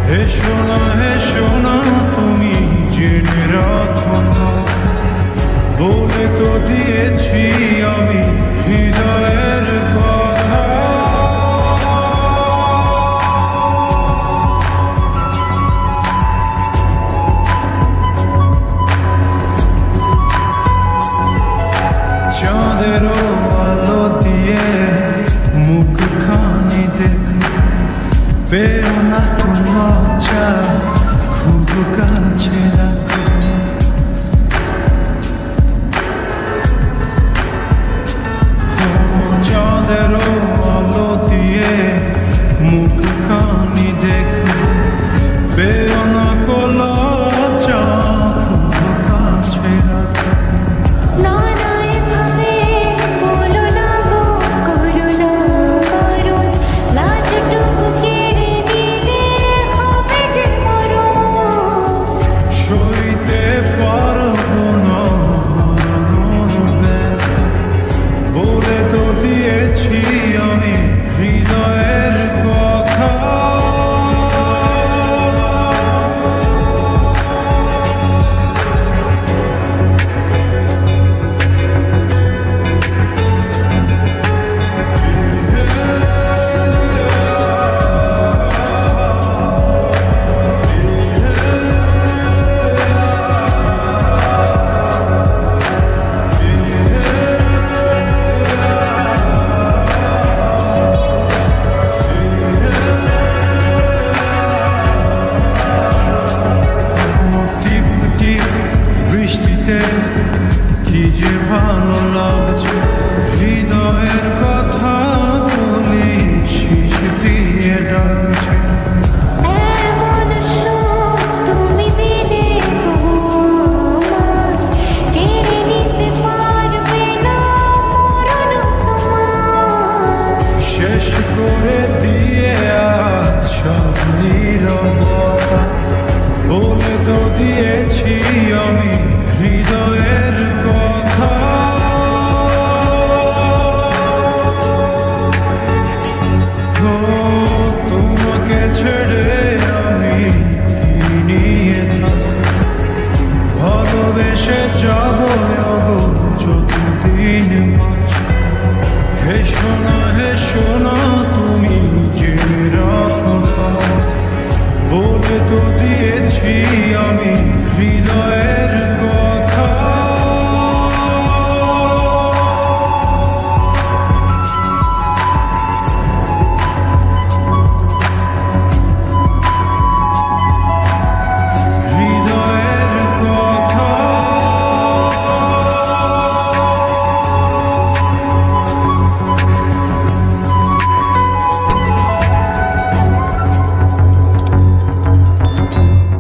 হে সোনা তুমি জেনে রাখো না, বলে তো দিয়েছি আমি হৃদয়ের কথা। চাঁদের আলো দিয়ে মুখখানি দেখ, পেও না লজ্জা, খুব কাছে রাখো। চাঁদের আলো দিয়ে মুখখানি দেখ, পেও না লজ্জা, খুব কাছে রাখো। কি যে ভালো লাগছে, হৃদয়ের কথা বলি শীষ দিয়ে ডাকছে। শেষ করে দিয়ে আজ সব নীরবতা, বলে তো দিয়েছি আমি হৃদয়ের কথা। তোমাকে ছেড়ে আমি নিয়ে ভালোবেসে যাব যতদিন। হে সোনা তুমি জেনে রাখো, বলে তো দিয়েছি আমি হৃদয়ে